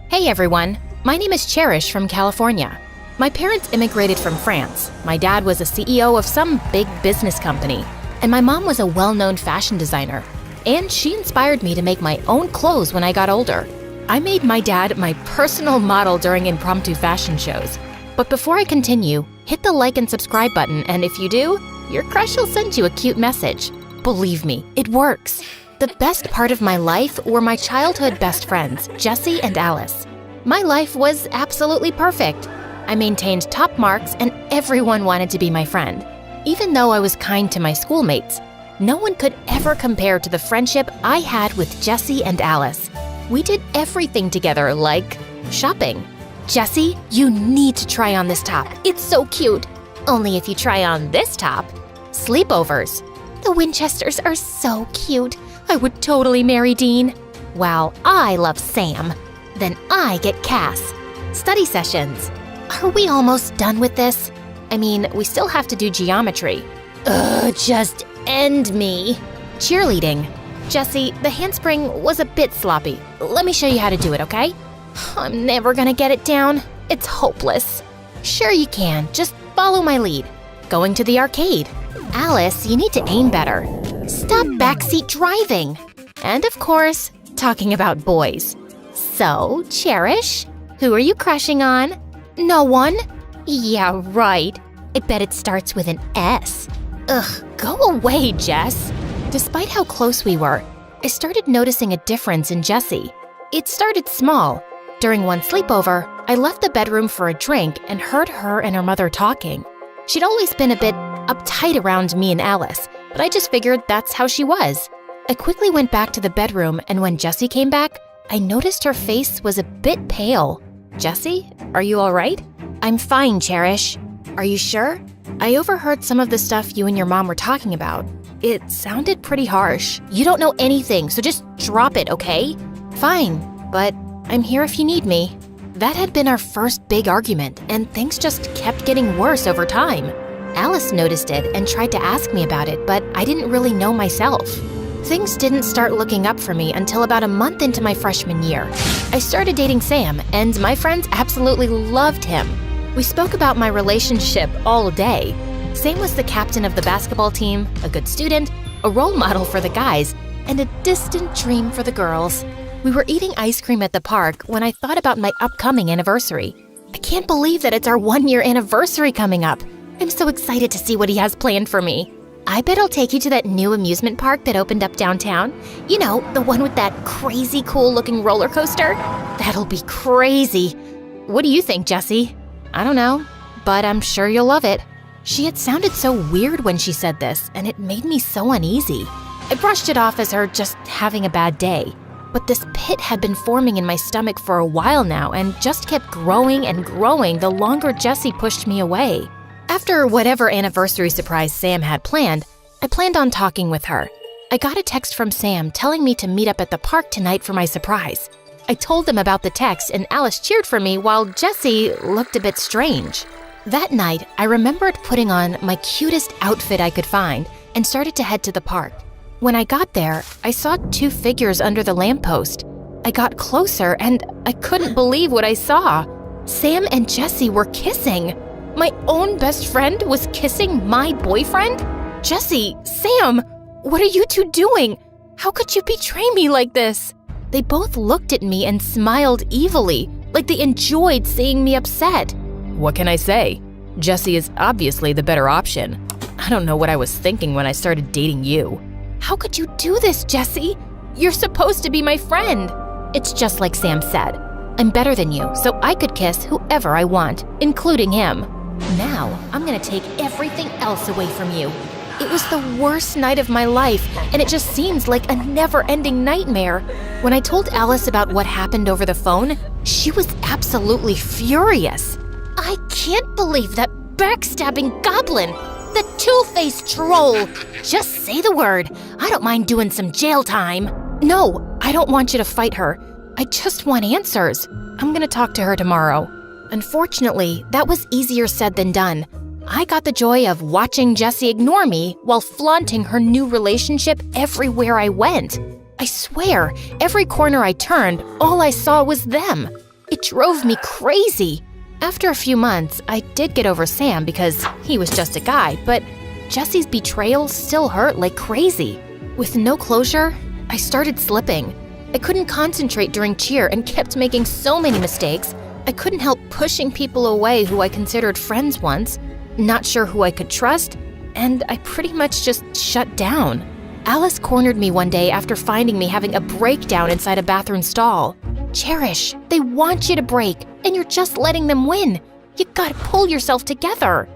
Hey everyone, my name is Cherish from California. My parents immigrated from France. My dad was a CEO of some big business company, and my mom was a well-known fashion designer. And she inspired me to make my own clothes when I got older. I made my dad my personal model during impromptu fashion shows. But before I continue, hit the like and subscribe button, and if you do, your crush will send you a cute message. Believe me, it works. The best part of my life were my childhood best friends, Jesse and Alice. My life was absolutely perfect. I maintained top marks and everyone wanted to be my friend. Even though I was kind to my schoolmates, no one could ever compare to the friendship I had with Jesse and Alice. We did everything together, like shopping. Jesse, you need to try on this top. It's so cute. Only if you try on this top. Sleepovers. The Winchesters are so cute. I would totally marry Dean. Wow, I love Sam. Then I get Cass. Study sessions. Are we almost done with this? I mean, we still have to do geometry. Ugh, just end me. Cheerleading. Jesse, the handspring was a bit sloppy. Let me show you how to do it, okay? I'm never gonna get it down. It's hopeless. Sure you can, just follow my lead. Going to the arcade. Alice, you need to aim better. Stop backseat driving. And of course, talking about boys. So, Cherish, who are you crushing on? No one? Yeah, right. I bet it starts with an S. Ugh, go away, Jess. Despite how close we were, I started noticing a difference in Jessie. It started small. During one sleepover, I left the bedroom for a drink and heard her and her mother talking. She'd always been a bit uptight around me and Alice, but I just figured that's how she was. I quickly went back to the bedroom, and when Jessie came back, I noticed her face was a bit pale. Jessie, are you all right? I'm fine, Cherish. Are you sure? I overheard some of the stuff you and your mom were talking about. It sounded pretty harsh. You don't know anything, so just drop it, okay? Fine, but I'm here if you need me. That had been our first big argument, and things just kept getting worse over time. Alice noticed it and tried to ask me about it, but I didn't really know myself. Things didn't start looking up for me until about a month into my freshman year. I started dating Sam, and my friends absolutely loved him. We spoke about my relationship all day. Sam was the captain of the basketball team, a good student, a role model for the guys, and a distant dream for the girls. We were eating ice cream at the park when I thought about my upcoming anniversary. I can't believe that it's our 1-year anniversary coming up. I'm so excited to see what he has planned for me. I bet I'll take you to that new amusement park that opened up downtown. You know, the one with that crazy cool-looking roller coaster? That'll be crazy. What do you think, Jessie? I don't know, but I'm sure you'll love it. She had sounded so weird when she said this, and it made me so uneasy. I brushed it off as her just having a bad day. But this pit had been forming in my stomach for a while now and just kept growing and growing the longer Jessie pushed me away. After whatever anniversary surprise Sam had planned, I planned on talking with her. I got a text from Sam telling me to meet up at the park tonight for my surprise. I told them about the text and Alice cheered for me while Jessie looked a bit strange. That night, I remembered putting on my cutest outfit I could find and started to head to the park. When I got there, I saw 2 figures under the lamppost. I got closer and I couldn't believe what I saw. Sam and Jessie were kissing. My own best friend was kissing my boyfriend? Jessie, Sam, what are you two doing? How could you betray me like this? They both looked at me and smiled evilly, like they enjoyed seeing me upset. What can I say? Jessie is obviously the better option. I don't know what I was thinking when I started dating you. How could you do this, Jessie? You're supposed to be my friend. It's just like Sam said. I'm better than you, so I could kiss whoever I want, including him. Now, I'm gonna take everything else away from you. It was the worst night of my life, and it just seems like a never-ending nightmare. When I told Alice about what happened over the phone, she was absolutely furious. I can't believe that backstabbing goblin! The two-faced troll! Just say the word. I don't mind doing some jail time. No, I don't want you to fight her. I just want answers. I'm gonna talk to her tomorrow. Unfortunately, that was easier said than done. I got the joy of watching Jessie ignore me while flaunting her new relationship everywhere I went. I swear, every corner I turned, all I saw was them. It drove me crazy. After a few months, I did get over Sam because he was just a guy, but Jesse's betrayal still hurt like crazy. With no closure, I started slipping. I couldn't concentrate during cheer and kept making so many mistakes. I couldn't help pushing people away who I considered friends once, not sure who I could trust, and I pretty much just shut down. Alice cornered me one day after finding me having a breakdown inside a bathroom stall. "Cherish, they want you to break, and you're just letting them win. You gotta pull yourself together."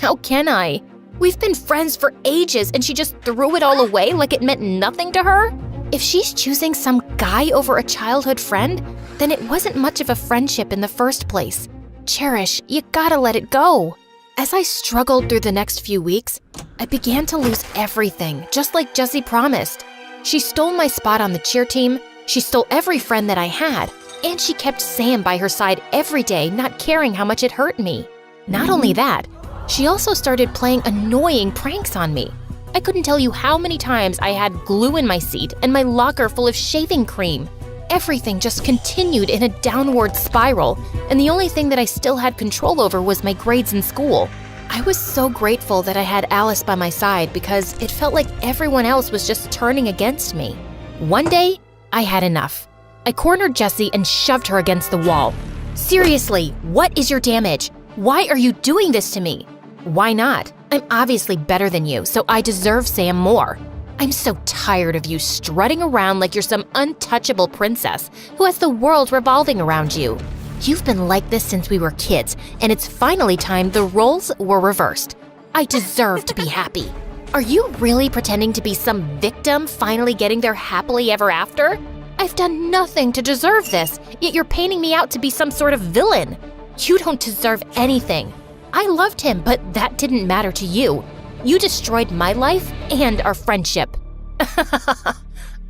How can I? We've been friends for ages and she just threw it all away like it meant nothing to her? If she's choosing some guy over a childhood friend, then it wasn't much of a friendship in the first place. Cherish, you gotta let it go. As I struggled through the next few weeks, I began to lose everything, just like Jessie promised. She stole my spot on the cheer team, she stole every friend that I had, and she kept Sam by her side every day, not caring how much it hurt me. Not only that, she also started playing annoying pranks on me. I couldn't tell you how many times I had glue in my seat and my locker full of shaving cream. Everything just continued in a downward spiral, and the only thing that I still had control over was my grades in school. I was so grateful that I had Alice by my side because it felt like everyone else was just turning against me. One day, I had enough. I cornered Jessie and shoved her against the wall. "Seriously, what is your damage? Why are you doing this to me?" "Why not? I'm obviously better than you, so I deserve Sam more. I'm so tired of you strutting around like you're some untouchable princess who has the world revolving around you. You've been like this since we were kids, and it's finally time the roles were reversed. I deserve to be happy. Are you really pretending to be some victim finally getting their happily ever after? I've done nothing to deserve this, yet you're painting me out to be some sort of villain. You don't deserve anything. I loved him, but that didn't matter to you. You destroyed my life and our friendship."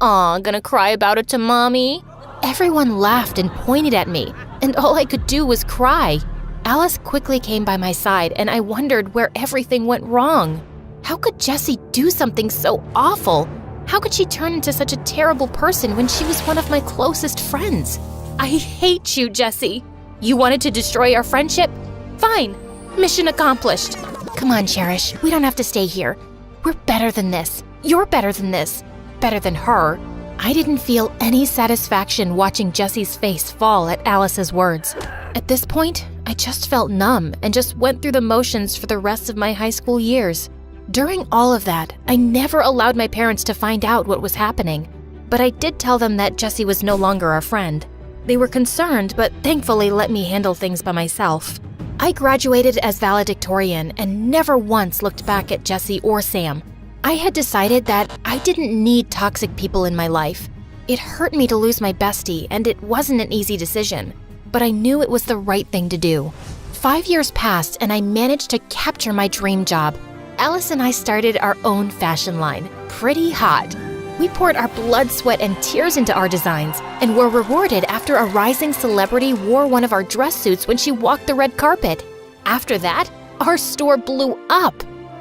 Aw, gonna cry about it to mommy? Everyone laughed and pointed at me, and all I could do was cry. Alice quickly came by my side, and I wondered where everything went wrong. How could Jessie do something so awful? How could she turn into such a terrible person when she was one of my closest friends? I hate you, Jessie. You wanted to destroy our friendship? Fine. Mission accomplished. Come on, Cherish. We don't have to stay here. We're better than this. You're better than this. Better than her. I didn't feel any satisfaction watching Jessie's face fall at Alice's words. At this point, I just felt numb and just went through the motions for the rest of my high school years. During all of that, I never allowed my parents to find out what was happening, but I did tell them that Jessie was no longer a friend. They were concerned, but thankfully let me handle things by myself. I graduated as valedictorian and never once looked back at Jessie or Sam. I had decided that I didn't need toxic people in my life. It hurt me to lose my bestie, and it wasn't an easy decision, but I knew it was the right thing to do. 5 years passed, and I managed to capture my dream job. Alice and I started our own fashion line, Pretty Hot. We poured our blood, sweat, and tears into our designs and were rewarded after a rising celebrity wore one of our dress suits when she walked the red carpet. After that, our store blew up.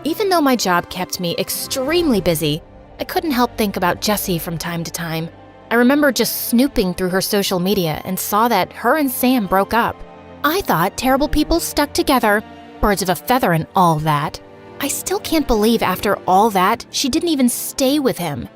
Even though my job kept me extremely busy, I couldn't help think about Jessie from time to time. I remember just snooping through her social media and saw that her and Sam broke up. I thought terrible people stuck together, birds of a feather and all that. I still can't believe after all that, she didn't even stay with him.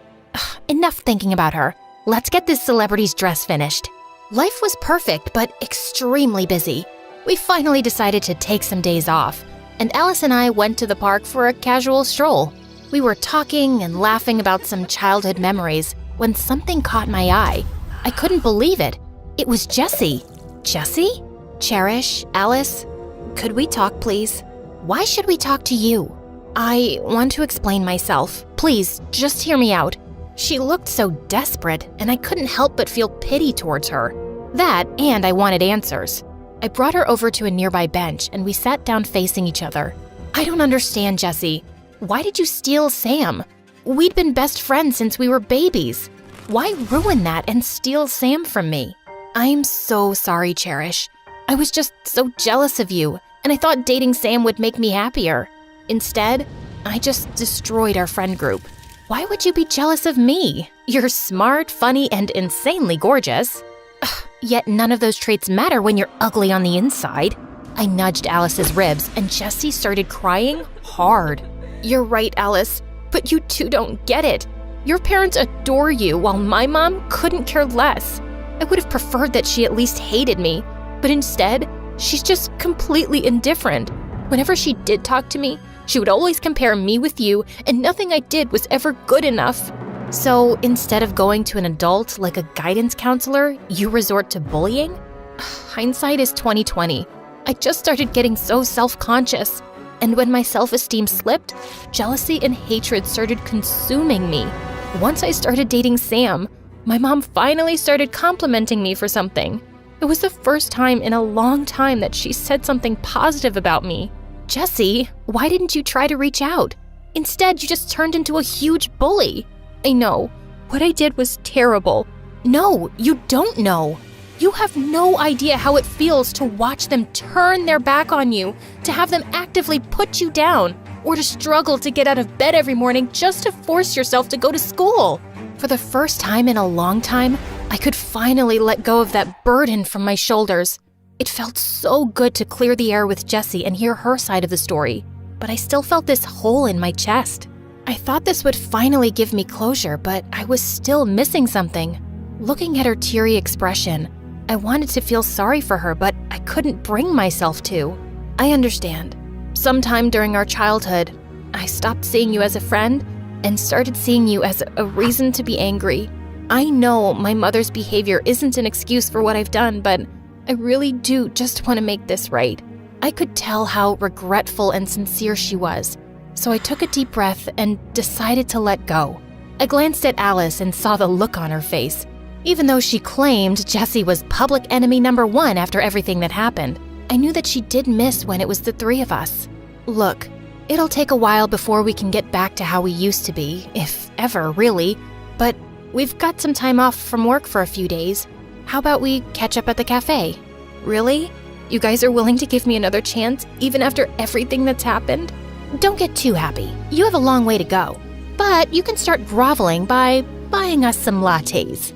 Enough thinking about her. Let's get this celebrity's dress finished. Life was perfect, but extremely busy. We finally decided to take some days off, and Alice and I went to the park for a casual stroll. We were talking and laughing about some childhood memories when something caught my eye. I couldn't believe it. It was Jessie. Jessie? Cherish? Alice? Could we talk, please? Why should we talk to you? I want to explain myself. Please, just hear me out. She looked so desperate, and I couldn't help but feel pity towards her. That, and I wanted answers. I brought her over to a nearby bench, and we sat down facing each other. I don't understand, Jessie. Why did you steal Sam? We'd been best friends since we were babies. Why ruin that and steal Sam from me? I'm so sorry, Cherish. I was just so jealous of you, and I thought dating Sam would make me happier. Instead, I just destroyed our friend group. Why would you be jealous of me? You're smart, funny, and insanely gorgeous. Yet none of those traits matter when you're ugly on the inside. I nudged Alice's ribs, and Jessie started crying hard. You're right, Alice, but you two don't get it. Your parents adore you, while my mom couldn't care less. I would have preferred that she at least hated me, but instead, she's just completely indifferent. Whenever she did talk to me, she would always compare me with you, and nothing I did was ever good enough. So instead of going to an adult like a guidance counselor, you resort to bullying? Hindsight is 20/20. I just started getting so self-conscious, and when my self-esteem slipped, jealousy and hatred started consuming me. Once I started dating Sam, my mom finally started complimenting me for something. It was the first time in a long time that she said something positive about me. Jessie, why didn't you try to reach out? Instead, you just turned into a huge bully. I know, what I did was terrible. No, you don't know. You have no idea how it feels to watch them turn their back on you, to have them actively put you down, or to struggle to get out of bed every morning just to force yourself to go to school. For the first time in a long time, I could finally let go of that burden from my shoulders. It felt so good to clear the air with Jessie and hear her side of the story, but I still felt this hole in my chest. I thought this would finally give me closure, but I was still missing something. Looking at her teary expression, I wanted to feel sorry for her, but I couldn't bring myself to. I understand. Sometime during our childhood, I stopped seeing you as a friend and started seeing you as a reason to be angry. I know my mother's behavior isn't an excuse for what I've done, but I really do just want to make this right. I could tell how regretful and sincere she was, so I took a deep breath and decided to let go. I glanced at Alice and saw the look on her face. Even though she claimed Jessie was public enemy number one after everything that happened, I knew that she did miss when it was the three of us. Look, it'll take a while before we can get back to how we used to be, if ever, really, but we've got some time off from work for a few days. How about we catch up at the cafe? Really? You guys are willing to give me another chance, even after everything that's happened? Don't get too happy. You have a long way to go. But you can start groveling by buying us some lattes.